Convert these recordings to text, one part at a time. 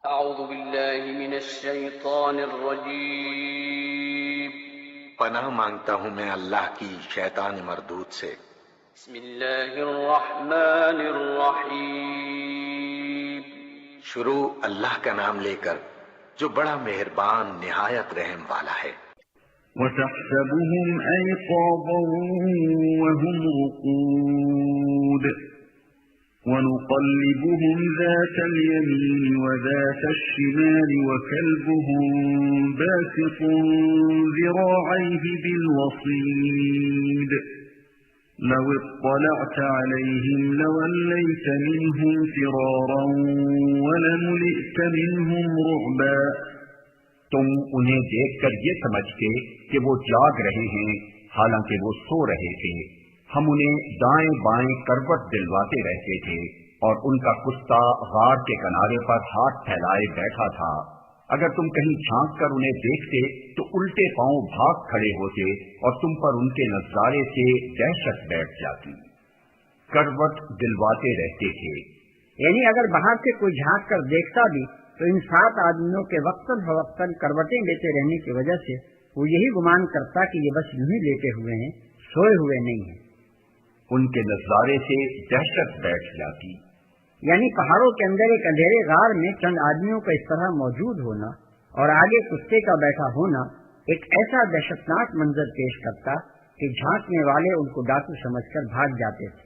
اعوذ باللہ من الشیطان الرجیم پناہ مانگتا ہوں میں اللہ کی شیطان مردود سے۔ بسم اللہ الرحمن الرحیم شروع اللہ کا نام لے کر جو بڑا مہربان نہایت رحم والا ہے۔ وَتَحْسَبُهُمْ أَيْقَاظًا وَهُمْ رُقُودٌ وَنُقَلِّبُهُمْ ذَاتَ الْيَمِينِ وَذَاتَ الشِّمَالِ وَكَلْبُهُمْ بَاسِطٌ ذِرَاعَيْهِ بِالْوَصِيدِ لَوِ اطَّلَعْتَ عَلَيْهِمْ لَوَلَّيْتَ مِنْهُمْ فِرَارًا وَلَمُلِئْتَ مِنْهُمْ رُعْبًا۔ تم انہیں دیکھ کر یہ سمجھتے کہ وہ جاگ رہے ہیں حالانکہ وہ سو رہے تھے۔ ہم انہیں دائیں بائیں کروٹ دلواتے رہتے تھے اور ان کا کتا غار کے کنارے پر ہاتھ پھیلائے بیٹھا تھا۔ اگر تم کہیں جھانک کر انہیں دیکھتے تو الٹے پاؤں بھاگ کھڑے ہوتے اور تم پر ان کے نظارے سے دہشت بیٹھ جاتی۔ کروٹ دلواتے رہتے تھے، یعنی اگر باہر سے کوئی جھانک کر دیکھتا بھی تو ان 7 آدمیوں کے وقتاً فوقتاً کروٹیں لیتے رہنے کی وجہ سے وہ یہی گمان کرتا کہ یہ بس یوں ہی لیٹے ہوئے ہیں، سوئے ہوئے نہیں ہیں۔ ان کے نظارے سے دہشت بیٹھ جاتی۔ یعنی پہاڑوں کے اندر ایک اندھیرے غار میں چند آدمیوں کا اس طرح موجود ہونا اور آگے کتے کا بیٹھا ہونا ایک ایسا دہشتناک منظر پیش کرتا کہ جھانکنے والے ان کو ڈاکو سمجھ کر بھاگ جاتے تھے،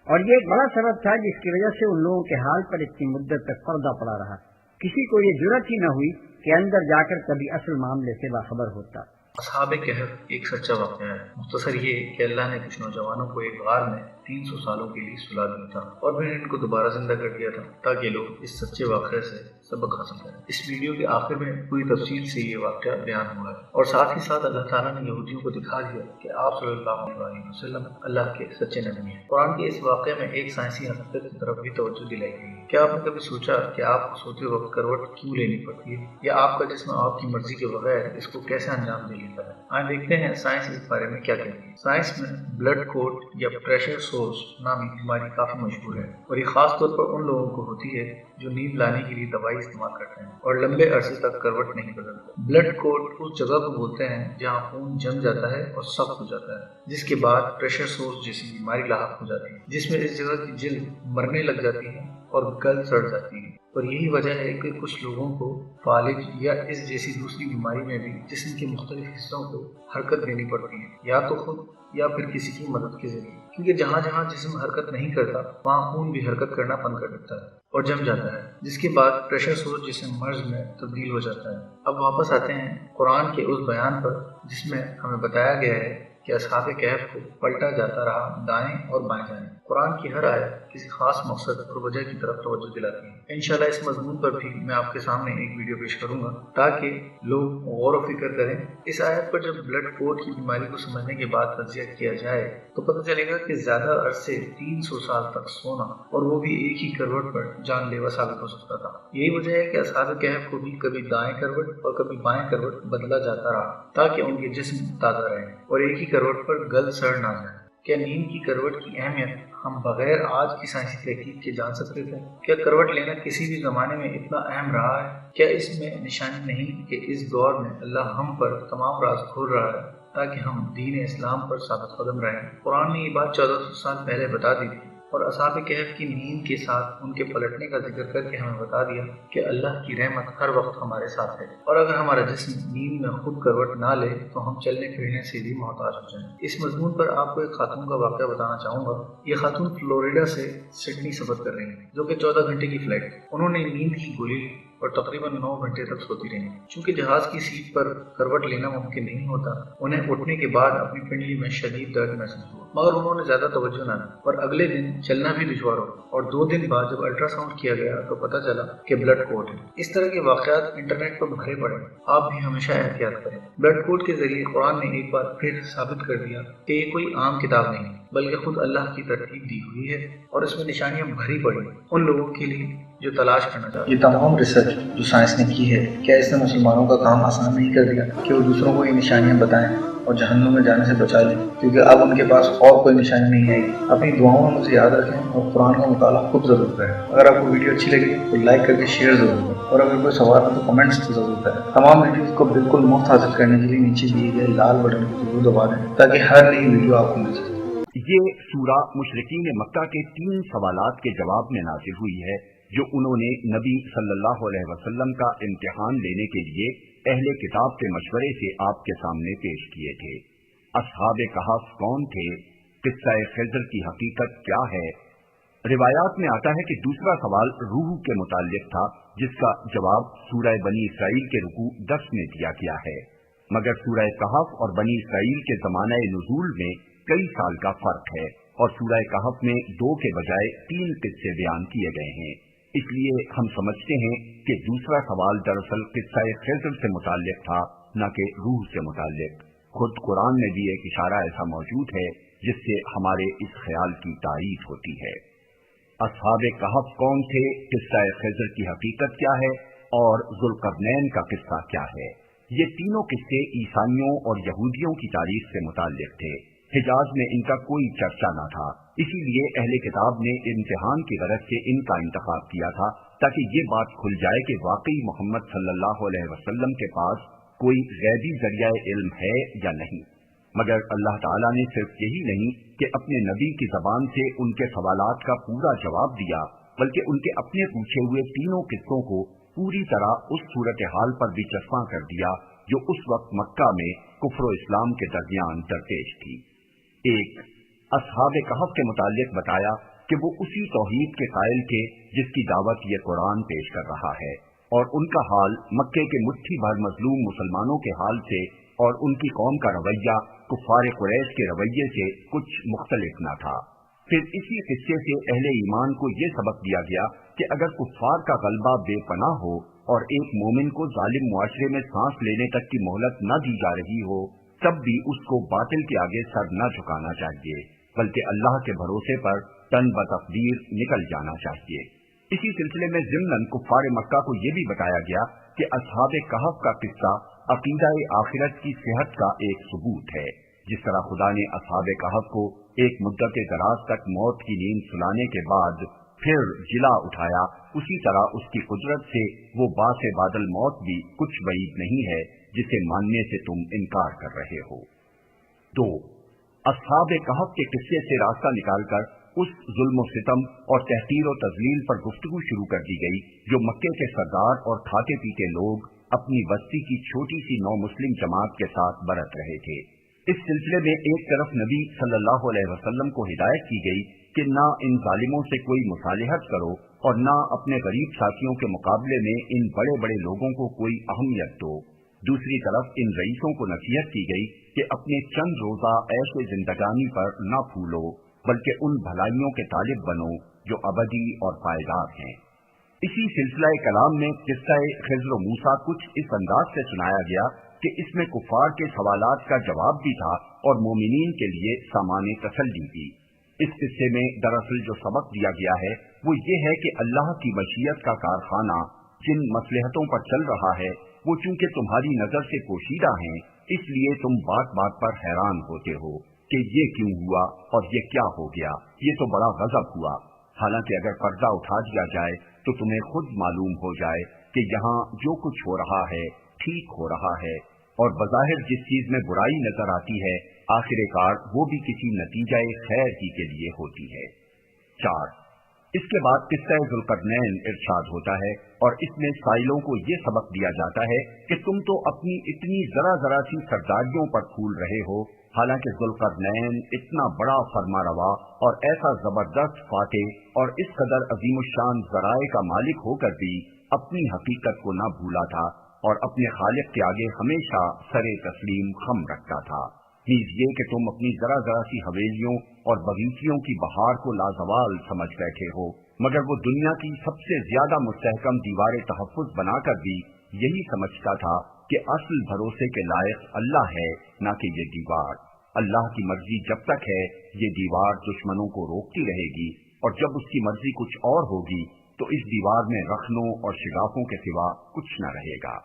اور یہ ایک بڑا سبب تھا جس کی وجہ سے ان لوگوں کے حال پر اتنی مدت تک پردہ پڑا رہا۔ کسی کو یہ جرأت ہی نہ ہوئی کہ اندر جا کر کبھی اصل معاملے سے باخبر ہوتا۔ اصحاب کہف ایک سچا واقعہ ہے۔ مختصر یہ کہ اللہ نے کچھ نوجوانوں کو ایک غار میں 300 سالوں کے لیے سلا دیا تھا اور پھر ان کو دوبارہ زندہ کر دیا تھا تاکہ لوگ اس سچے واقعے سے سبق حاصل کریں۔ اس ویڈیو کے آخر میں پوری تفصیل سے یہ واقعہ بیان ہوا ہے، اور ساتھ ہی ساتھ اللہ تعالیٰ نے یہودیوں کو دکھا دیا کہ آپ صلی اللہ علیہ وسلم اللہ کے سچے نبی ہیں۔ قرآن کے اس واقعے میں ایک سائنسی حقیقت کی طرف بھی توجہ دلائی گئی ہے۔ کیا آپ نے کبھی سوچا کہ آپ کو سوتے وقت کروٹ کیوں لینی پڑتی ہے، یا آپ کا جسم آپ کی مرضی کے بغیر اس کو کیسے انجام دے لیتا ہے؟ آئیں دیکھتے ہیں سائنس اس بارے میں کیا کہتی ہے۔ سائنس میں بلڈ کوٹ یا پریشر سورس نامی بیماری کافی مشہور ہے، اور یہ خاص طور پر ان لوگوں کو ہوتی ہے جو نیند لانے کے لیے دوائی استعمال کرتے ہیں اور لمبے عرصے تک کروٹ نہیں بدلتے۔ بلڈ کوٹ اس جگہ کو بولتے ہیں جہاں خون جم جاتا ہے اور سخت ہو جاتا ہے، جس کے بعد پریشر سورس جیسی بیماری لاحق ہو جاتی ہے، جس میں اس جگہ کی جلد مرنے لگ جاتی ہے اور گل سڑ جاتی ہے۔ اور یہی وجہ ہے کہ کچھ لوگوں کو فالج یا اس جیسی دوسری بیماری میں بھی جسم کے مختلف حصوں کو حرکت دینی پڑتی ہے، یا تو خود یا پھر کسی کی مدد کے ذریعے، کیونکہ جہاں جہاں جسم حرکت نہیں کرتا وہاں خون بھی حرکت کرنا بند کر دیتا ہے اور جم جاتا ہے، جس کے بعد پریشر سورس جسم مرض میں تبدیل ہو جاتا ہے۔ اب واپس آتے ہیں قرآن کے اس بیان پر جس میں ہمیں بتایا گیا ہے کہ اصحاب کہف کو پلٹا جاتا رہا دائیں اور بائیں جانب۔ قرآن کی ہر آیت کسی خاص مقصد اور وجہ کی طرف توجہ دلاتی ہے۔ انشاءاللہ اس مضمون پر بھی میں آپ کے سامنے ایک ویڈیو پیش کروں گا تاکہ لوگ غور و فکر کریں۔ اس آیت پر جب بلڈ کوٹ کی بیماری کو سمجھنے کے بعد تجزیہ کیا جائے تو پتہ چلے گا کہ زیادہ عرصے 300 سال تک سونا، اور وہ بھی ایک ہی کروٹ پر، جان لیوا ثابت ہو سکتا تھا۔ یہی وجہ ہے کہ اصحاب کہف کو بھی کبھی دائیں کروٹ اور کبھی بائیں کروٹ بدلا جاتا رہا تاکہ ان کے جسم تازہ رہے اور ایک ہی کروٹ پر گل سڑ نہ جائے۔ کیا نیند کی کروٹ کی اہمیت ہم بغیر آج کی سائنسی تحقیق کے جان سکتے تھے؟ کیا کروٹ لینا کسی بھی زمانے میں اتنا اہم رہا ہے؟ کیا اس میں نشانی نہیں کہ اس دور میں اللہ ہم پر تمام راز کھول رہا ہے تاکہ ہم دین اسلام پر ثابت قدم رہیں؟ قرآن نے یہ بات 1400 سال پہلے بتا دی تھی، اور اصحاب کہف کی نیند کے ساتھ ان کے پلٹنے کا ذکر کر کے ہمیں بتا دیا کہ اللہ کی رحمت ہر وقت ہمارے ساتھ ہے، اور اگر ہمارا جسم نیند میں خود کروٹ نہ لے تو ہم چلنے پھرنے سے بھی محتاج ہو جائیں۔ اس مضمون پر آپ کو ایک خاتون کا واقعہ بتانا چاہوں گا۔ یہ خاتون فلوریڈا سے سڈنی سفر کر رہی ہیں، جو کہ 14 گھنٹے کی فلائٹ ہے۔ انہوں نے نیند کی گولی لی اور تقریباً 9 گھنٹے تک سوتی رہی۔ چونکہ جہاز کی سیٹ پر کروٹ لینا ممکن نہیں ہوتا، انہیں اٹھنے کے بعد اپنی پنڈلی میں شدید درد محسوس ہوا، مگر انہوں نے زیادہ توجہ نہ دی اور اگلے دن چلنا بھی دشوار ہو، اور 2 دن بعد جب الٹرا ساؤنڈ کیا گیا تو پتہ چلا کہ بلڈ کوٹ ہے۔ اس طرح کے واقعات انٹرنیٹ پر بھرے پڑے ہیں، آپ بھی ہمیشہ احتیاط کریں۔ بلڈ کوٹ کے ذریعے قرآن نے ایک بار پھر ثابت کر دیا کہ یہ کوئی عام کتاب نہیں، بلکہ خود اللہ کی ترتیب دی ہوئی ہے، اور اس میں نشانیاں بھری پڑی ان لوگوں کے لیے جو تلاش کرنا چاہتا ہے۔ یہ تمام ریسرچ جو سائنس نے کی ہے، کیا اس نے مسلمانوں کا کام آسان نہیں کر دیا کہ وہ دوسروں کو یہ نشانیاں بتائیں اور جہنم میں جانے سے بچا لیں؟ کیونکہ اب ان کے پاس اور کوئی نشانی نہیں آئے گی۔ اپنی دعاؤں میں مجھے یاد رکھیں اور قرآن کا مطالعہ خود ضرور کریں۔ اگر آپ کو ویڈیو اچھی لگی تو لائک کر کے شیئر ضرور کریں، اور اگر کوئی سوال ہو تو کمنٹس ضرور کریں۔ تمام ویڈیوز کو بالکل مفت حاصل کرنے کے لیے نیچے دیے گئے لال بٹن کو ضرور دبا دیں تاکہ ہر نئی ویڈیو آپ کو مل سکے۔ یہ سورہ مشرکین مکہ کے 3 سوالات کے جواب میں نازل ہوئی ہے جو انہوں نے نبی صلی اللہ علیہ وسلم کا امتحان لینے کے لیے اہل کتاب کے مشورے سے آپ کے سامنے پیش کیے تھے۔ اصحاب کہف کون تھے؟ قصہ خضر کی حقیقت کیا ہے؟ روایات میں آتا ہے کہ دوسرا سوال روح کے متعلق تھا جس کا جواب سورہ بنی اسرائیل کے رکوع 10 میں دیا گیا ہے، مگر سورہ کہف اور بنی اسرائیل کے زمانہ نزول میں کئی سال کا فرق ہے اور سورہ کہف میں 2 کے بجائے 3 قصے بیان کیے گئے ہیں۔ اس لیے ہم سمجھتے ہیں کہ دوسرا سوال دراصل قصہ خضر سے متعلق تھا، نہ کہ روح سے متعلق۔ خود قرآن میں بھی ایک اشارہ ایسا موجود ہے جس سے ہمارے اس خیال کی تائید ہوتی ہے۔ اصحاب کہف کون تھے، قصہ خضر کی حقیقت کیا ہے اور ذوالقرنین کا قصہ کیا ہے؟ یہ تینوں قصے عیسائیوں اور یہودیوں کی تاریخ سے متعلق تھے۔ حجاز میں ان کا کوئی چرچا نہ تھا، اسی لیے اہل کتاب نے امتحان کی غرض سے ان کا انتخاب کیا تھا تاکہ یہ بات کھل جائے کہ واقعی محمد صلی اللہ علیہ وسلم کے پاس کوئی غیبی ذریعہ علم ہے یا نہیں۔ مگر اللہ تعالیٰ نے صرف یہی نہیں کہ اپنے نبی کی زبان سے ان کے سوالات کا پورا جواب دیا، بلکہ ان کے اپنے پوچھے ہوئے تینوں قصوں کو پوری طرح اس صورتحال پر بھی چسپاں کر دیا جو اس وقت مکہ میں کفر و اسلام کے درمیان درپیش تھی۔ 1. اصحاب کہف کے متعلق بتایا کہ وہ اسی توحید کے قائل تھے جس کی دعوت یہ قرآن پیش کر رہا ہے، اور ان کا حال مکے کے مٹھی بھر مظلوم مسلمانوں کے حال سے اور ان کی قوم کا رویہ کفار قریش کے رویے سے کچھ مختلف نہ تھا۔ پھر اسی قصے سے اہل ایمان کو یہ سبق دیا گیا کہ اگر کفار کا غلبہ بے پناہ ہو اور ایک مومن کو ظالم معاشرے میں سانس لینے تک کی مہلت نہ دی جا رہی ہو، تب بھی اس کو باطل کے آگے سر نہ جھکانا چاہیے، بلکہ اللہ کے بھروسے پر تن بتقدیر نکل جانا چاہیے۔ اسی سلسلے میں ضمناً کفار مکہ کو یہ بھی بتایا گیا کہ اصحاب کہف کا قصہ عقیدہ آخرت کی صحت کا ایک ثبوت ہے۔ جس طرح خدا نے اصحاب کہف کو ایک مدت دراز تک موت کی نیند سلانے کے بعد پھر جلا اٹھایا، اسی طرح اس کی قدرت سے وہ باس بادل موت بھی کچھ بعید نہیں ہے جسے ماننے سے تم انکار کر رہے ہو۔ 2. اصحاب کہف کے قصے سے راستہ نکال کر اس ظلم و ستم اور تحقیر و تذلیل پر گفتگو شروع کر دی گئی جو مکے کے سردار اور کھاتے پیتے لوگ اپنی بستی کی چھوٹی سی نو مسلم جماعت کے ساتھ برت رہے تھے۔ اس سلسلے میں ایک طرف نبی صلی اللہ علیہ وسلم کو ہدایت کی گئی کہ نہ ان ظالموں سے کوئی مصالحت کرو اور نہ اپنے غریب ساتھیوں کے مقابلے میں ان بڑے بڑے لوگوں کو کوئی اہمیت دو۔ دوسری طرف ان رئیسوں کو نصیحت کی گئی کہ اپنے چند روزہ عیش زندگانی پر نہ پھولو، بلکہ ان بھلائیوں کے طالب بنو جو ابدی اور پائیدار ہیں۔ اسی سلسلہ کلام میں قصہ خضر و موسیٰ کچھ اس انداز سے سنایا گیا کہ اس میں کفار کے سوالات کا جواب بھی تھا اور مومنین کے لیے سامان تسلی بھی۔ اس قصے میں دراصل جو سبق دیا گیا ہے وہ یہ ہے کہ اللہ کی مشیت کا کارخانہ جن مصلحتوں پر چل رہا ہے وہ چونکہ تمہاری نظر سے پوشیدہ ہیں، اس لیے تم بات بات پر حیران ہوتے ہو کہ یہ کیوں ہوا اور یہ کیا ہو گیا، یہ تو بڑا غضب ہوا۔ حالانکہ اگر پردہ اٹھا دیا جائے تو تمہیں خود معلوم ہو جائے کہ یہاں جو کچھ ہو رہا ہے ٹھیک ہو رہا ہے، اور بظاہر جس چیز میں برائی نظر آتی ہے آخر کار وہ بھی کسی نتیجہ خیر ہی کے لیے ہوتی ہے۔ 4. اس کے بعد قصہ ذوالقرنین ارشاد ہوتا ہے اور اس میں سائلوں کو یہ سبق دیا جاتا ہے کہ تم تو اپنی اتنی ذرا ذرا سی سرداریوں پر پھول رہے ہو، حالانکہ ذوالقرنین اتنا بڑا فرما روا اور ایسا زبردست فاتح اور اس قدر عظیم الشان ذرائع کا مالک ہو کر بھی اپنی حقیقت کو نہ بھولا تھا اور اپنے خالق کے آگے ہمیشہ سر تسلیم خم رکھتا تھا۔ نیز یہ کہ تم اپنی ذرا ذرا سی حویلیوں اور باغیچیوں کی بہار کو لازوال سمجھ بیٹھے ہو، مگر وہ دنیا کی سب سے زیادہ مستحکم دیوار تحفظ بنا کر بھی یہی سمجھتا تھا کہ اصل بھروسے کے لائق اللہ ہے، نہ کہ یہ دیوار۔ اللہ کی مرضی جب تک ہے یہ دیوار دشمنوں کو روکتی رہے گی، اور جب اس کی مرضی کچھ اور ہوگی تو اس دیوار میں رخنوں اور شگافوں کے سوا کچھ نہ رہے گا۔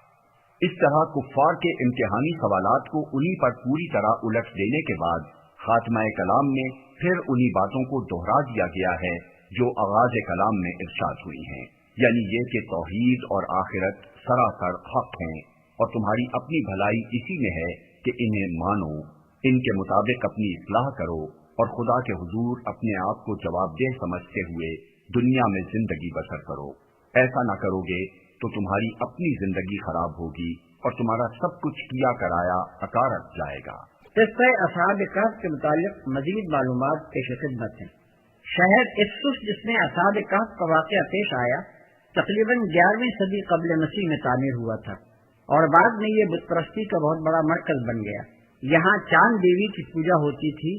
اس طرح کفار کے امتحانی سوالات کو انہی پر پوری طرح الٹ دینے کے بعد خاتمہ کلام میں پھر انہی باتوں کو دوہرا دیا گیا ہے جو آغاز کلام میں ارشاد ہوئی ہیں، یعنی یہ کہ توحید اور آخرت سراسر حق ہیں اور تمہاری اپنی بھلائی اسی میں ہے کہ انہیں مانو، ان کے مطابق اپنی اصلاح کرو اور خدا کے حضور اپنے آپ کو جواب دہ سمجھتے ہوئے دنیا میں زندگی بسر کرو۔ ایسا نہ کرو گے تو تمہاری اپنی زندگی خراب ہوگی اور تمہارا سب کچھ کیا کرایا اکارت جائے گا۔ قصہ اصحاب کہف کے متعلق مزید معلومات پیش خدمت ہیں۔ شہر افسس جس میں اصحاب کہف کا واقعہ پیش آیا تقریباً 11ویں صدی قبل مسیح میں تعمیر ہوا تھا اور بعد میں یہ بت پرستی کا بہت بڑا مرکز بن گیا۔ یہاں چاند دیوی کی پوجا ہوتی تھی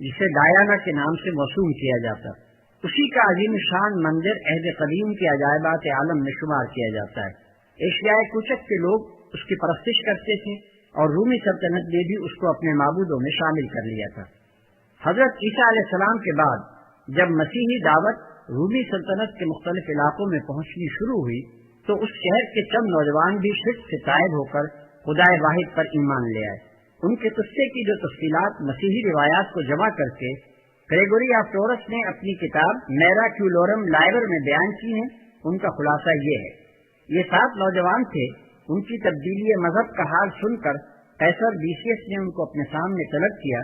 جسے ڈایانا کے نام سے موسوم کیا جاتا۔ اسی کا عظیم شان مندر عہد قدیم کے عجائبات عالم میں شمار کیا جاتا ہے۔ ایشیائے کوچک کے لوگ اس کی پرستش کرتے تھے اور رومی سلطنت نے بھی اس کو اپنے معبودوں میں شامل کر لیا تھا۔ حضرت عیسیٰ علیہ السلام کے بعد جب مسیحی دعوت رومی سلطنت کے مختلف علاقوں میں پہنچنی شروع ہوئی تو اس شہر کے چند نوجوان بھی شرک سے تائب ہو کر خدائے واحد پر ایمان لے آئے۔ ان کے قصے کی جو تفصیلات مسیحی روایات کو جمع کر کے گریگوری آف ٹورس نے اپنی کتاب میراکیولورم لائبر میں بیان کی ہیں، ان کا خلاصہ یہ ہے۔ یہ 7 نوجوان تھے۔ ان کی تبدیلی مذہب کا حال سن کر قیصر ڈیسیس نے ان کو اپنے سامنے طلب کیا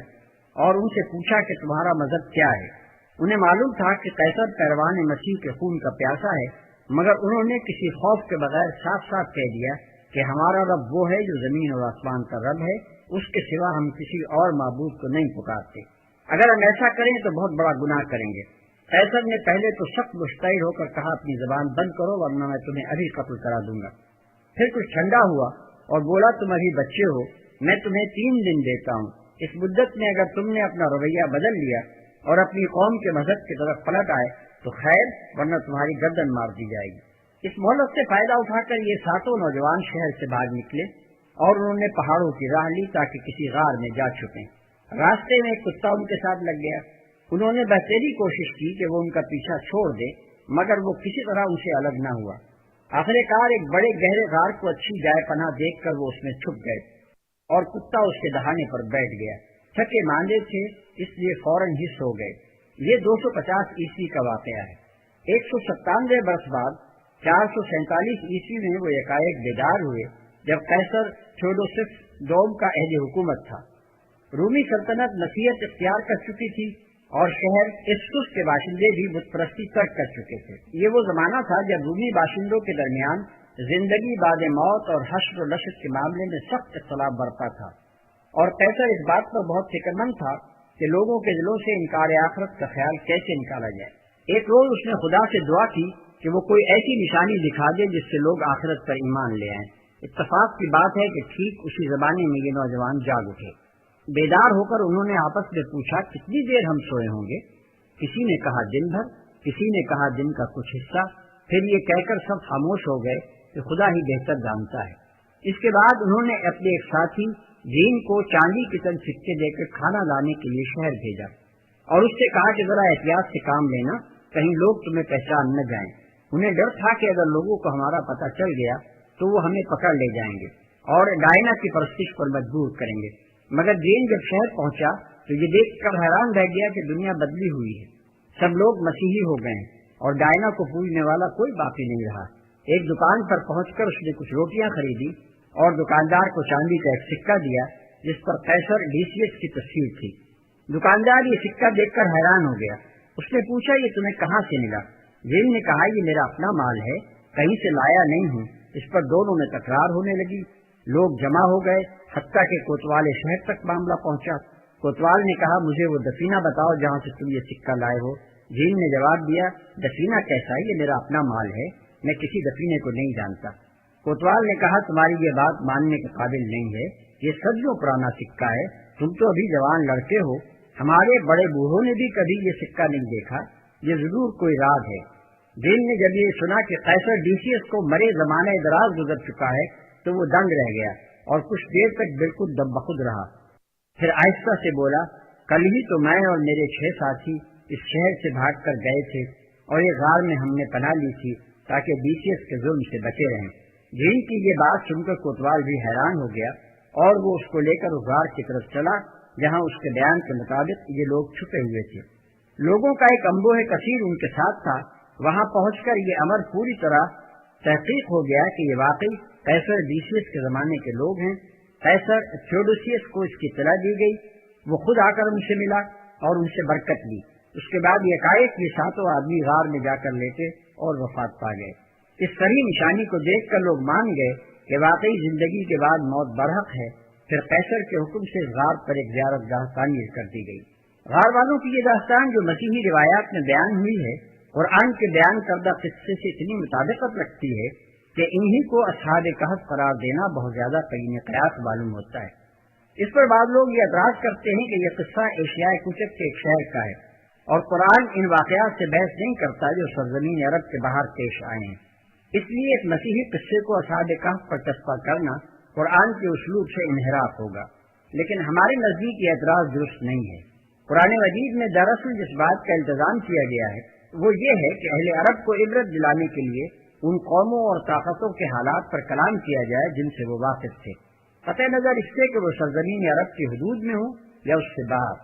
اور ان سے پوچھا کہ تمہارا مذہب کیا ہے۔ انہیں معلوم تھا کہ قیصر پیروان مسیح کے خون کا پیاسا ہے، مگر انہوں نے کسی خوف کے بغیر صاف صاف کہہ دیا کہ ہمارا رب وہ ہے جو زمین اور آسمان کا رب ہے، اس کے سوا ہم کسی اور معبود کو نہیں پکارتے۔ اگر ہم ایسا کریں تو بہت بڑا گناہ کریں گے۔ قیصر نے پہلے تو سخت مشتعل ہو کر کہا اپنی زبان بند کرو ورنہ میں تمہیں ابھی قتل کرا دوں گا۔ پھر کچھ ٹھنڈا ہوا اور بولا تم ابھی بچے ہو، میں تمہیں 3 دن دیتا ہوں، اس مدت میں اگر تم نے اپنا رویہ بدل لیا اور اپنی قوم کے مذہب کی طرف پلٹ آئے تو خیر، ورنہ تمہاری گردن مار دی جائے گی۔ اس مہلت سے فائدہ اٹھا کر یہ 7 نوجوان شہر سے باہر نکلے اور انہوں نے پہاڑوں کی راہ لی تاکہ کسی غار میں جا چھپیں۔ راستے میں ایک کتا ان کے ساتھ لگ گیا۔ انہوں نے بہتری کوشش کی کہ وہ ان کا پیچھا چھوڑ دے مگر وہ کسی طرح ان سے الگ نہ ہوا۔ آخر کار ایک بڑے گہرے غار کو اچھی جائے پناہ دیکھ کر وہ اس میں چھپ گئے اور کتا اس کے دہانے پر بیٹھ گیا۔ تھکے ماندے تھے اس لیے فوراً ہی سو گئے۔ یہ 250 عیسوی کا واقعہ ہے۔ 197 برس بعد 447 عیسوی میں وہ یکایک بیدار ہوئے جب قیصر تھیوڈوسس دوم کا عہد حکومت تھا۔ رومی سلطنت نصیحت اختیار کر چکی تھی اور شہر افسس کے باشندے بھی بت پرستی ترک کر چکے تھے۔ یہ وہ زمانہ تھا جب رومی باشندوں کے درمیان زندگی بعد موت اور حشر و نشر کے معاملے میں سخت اختلاف برپا تھا اور قیصر اس بات پر بہت فکر مند تھا کہ لوگوں کے دلوں سے انکار آخرت کا خیال کیسے نکالا جائے۔ ایک روز اس نے خدا سے دعا کی کہ وہ کوئی ایسی نشانی دکھا دے جس سے لوگ آخرت پر ایمان لے آئیں۔ اتفاق کی بات ہے کہ ٹھیک اسی زمانے میں یہ نوجوان جاگ اٹھے۔ بیدار ہو کر انہوں نے آپس میں پوچھا کتنی دیر ہم سوئے ہوں گے؟ کسی نے کہا دن بھر، کسی نے کہا دن کا کچھ حصہ۔ پھر یہ کہہ کر سب خاموش ہو گئے کہ خدا ہی بہتر جانتا ہے۔ اس کے بعد انہوں نے اپنے ایک ساتھی جین کو چاندی کے چند سکے دے کر کھانا لانے کے لیے شہر بھیجا اور اس سے کہا کہ ذرا احتیاط سے کام لینا، کہیں لوگ تمہیں پہچان نہ جائیں۔ انہیں ڈر تھا کہ اگر لوگوں کو ہمارا پتہ چل گیا تو وہ ہمیں پکڑ لے جائیں گے اور ڈائنا کی پرستش پر مجبور کریں گے۔ مگر جین جب شہر پہنچا تو یہ دیکھ کر حیران رہ گیا کہ دنیا بدلی ہوئی ہے، سب لوگ مسیحی ہو گئے اور ڈائنا کو پوجنے والا کوئی باقی نہیں رہا۔ ایک دکان پر پہنچ کر اس نے کچھ روٹیاں خریدی اور دکاندار کو چاندی کا ایک سکہ دیا جس پر قیصر ڈیسیس کی تصویر تھی۔ دکاندار یہ سکہ دیکھ کر حیران ہو گیا۔ اس نے پوچھا یہ تمہیں کہاں سے ملا؟ جین نے کہا یہ میرا اپنا مال ہے، کہیں سے لایا نہیں ہوں۔ اس پر دونوں میں تکرار ہونے لگی۔ لوگ جمع ہو گئے، حتیٰ کہ کوتوال شہر تک معاملہ پہنچا۔ کوتوال نے کہا مجھے وہ دفینہ بتاؤ جہاں سے تم یہ سکہ لائے ہو۔ جین نے جواب دیا دفینہ کیسا، یہ میرا اپنا مال ہے، میں کسی دفینے کو نہیں جانتا۔ کوتوال نے کہا تمہاری یہ بات ماننے کے قابل نہیں ہے، یہ صدیوں پرانا سکہ ہے، تم تو ابھی جوان لڑکے ہو، ہمارے بڑے بوڑھوں نے بھی کبھی یہ سکہ نہیں دیکھا، یہ ضرور کوئی راز ہے۔ جین نے جب یہ سنا کہ قیصر ڈیسیس کو مرے زمانے دراز گزر چکا ہے تو وہ دنگ رہ گیا اور کچھ دیر تک بالکل دم بخود رہا۔ پھر آہستہ سے بولا کل ہی تو میں اور میرے 6 ساتھی اس شہر سے بھاگ کر گئے تھے اور یہ غار میں ہم نے پناہ لی تھی تاکہ بیسیس کے ظلم سے بچے رہیں۔ جن کی یہ بات سن کر کوتوال بھی حیران ہو گیا اور وہ اس کو لے کر اس غار کی طرف چلا جہاں اس کے بیان کے مطابق یہ لوگ چھپے ہوئے تھے۔ لوگوں کا ایک انبوہ کثیر ان کے ساتھ تھا۔ وہاں پہنچ کر یہ امر پوری طرح تحقیق ہو گیا کہ یہ واقعی قیصر بیسیس کے زمانے کے لوگ ہیں۔ قیصر تھیوڈوسیس کو اس کی اطلاع دی گئی، وہ خود آ کر ان سے ملا اور ان سے برکت لی۔ اس کے بعد یکایک یہ 7 آدمی غار میں جا کر لیٹے اور وفات پا گئے۔ اس صریح نشانی کو دیکھ کر لوگ مان گئے کہ واقعی زندگی کے بعد موت برحق ہے۔ پھر قیصر کے حکم سے غار پر ایک زیارت گاہ تعمیر کر دی گئی۔ غار والوں کی یہ داستان جو مسیحی روایات میں بیان ہوئی ہے، قرآن کے بیان کردہ قصے سے اتنی مطابقت رکھتی ہے کہ انہی کو اصحاب کہف قرار دینا بہت زیادہ قرین قیاس معلوم ہوتا ہے۔ اس پر بعض لوگ یہ اعتراض کرتے ہیں کہ یہ قصہ ایشیاء کچک کے ایک شہر کا ہے اور قرآن ان واقعات سے بحث نہیں کرتا جو سرزمین عرب کے باہر پیش آئے ہیں۔ اس لیے ایک مسیحی قصے کو اصحاب کہف پر چسپاں کرنا قرآن کے اسلوب سے انحراف ہوگا، لیکن ہمارے نزدیک یہ اعتراض درست نہیں ہے۔ قرآن مجید میں دراصل جس بات کا التزام کیا گیا ہے وہ یہ ہے کہ اہل عرب کو عبرت دلانے کے لیے ان قوموں اور طاقتوں کے حالات پر کلام کیا جائے جن سے وہ واقف تھے، قطع نظر اس سے کہ وہ سرزمین عرب کی حدود میں ہوں یا اس سے باہر۔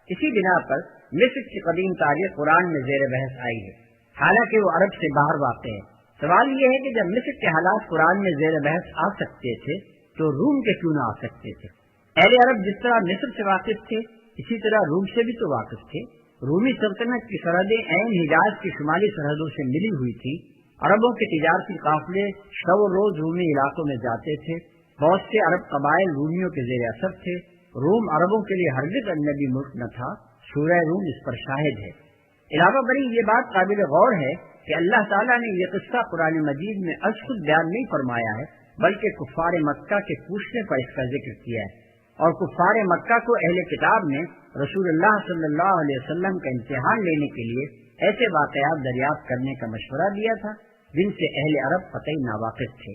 اسی بنا پر مصر کی قدیم تاریخ قرآن میں زیر بحث آئی ہے، حالانکہ وہ عرب سے باہر واقع ہے۔ سوال یہ ہے کہ جب مصر کے حالات قرآن میں زیر بحث آ سکتے تھے تو روم کے کیوں نہ آ سکتے تھے؟ اہل عرب جس طرح مصر سے واقف تھے اسی طرح روم سے بھی تو واقف تھے۔ رومی سلطنت کی سرحدیں عین حجاز کی شمالی سرحدوں سے ملی ہوئی تھی۔ عربوں کے تجارتی قافلے شب و روز رومی علاقوں میں جاتے تھے۔ بہت سے عرب قبائل رومیوں کے زیر اثر تھے۔ روم عربوں کے لیے ہرگز اجنبی ملک نہ تھا۔ سورہ روم اس پر شاہد ہے۔ علاوہ بری یہ بات قابل غور ہے کہ اللہ تعالیٰ نے یہ قصہ قرآن مجید میں از خود بیان نہیں فرمایا ہے، بلکہ کفار مکہ کے پوچھنے پر اس کا ذکر کیا ہے، اور کفار مکہ کو اہل کتاب نے رسول اللہ صلی اللہ علیہ وسلم کا امتحان لینے کے لیے ایسے واقعات دریافت کرنے کا مشورہ دیا تھا جن سے اہل عرب قطعی ناواقف تھے۔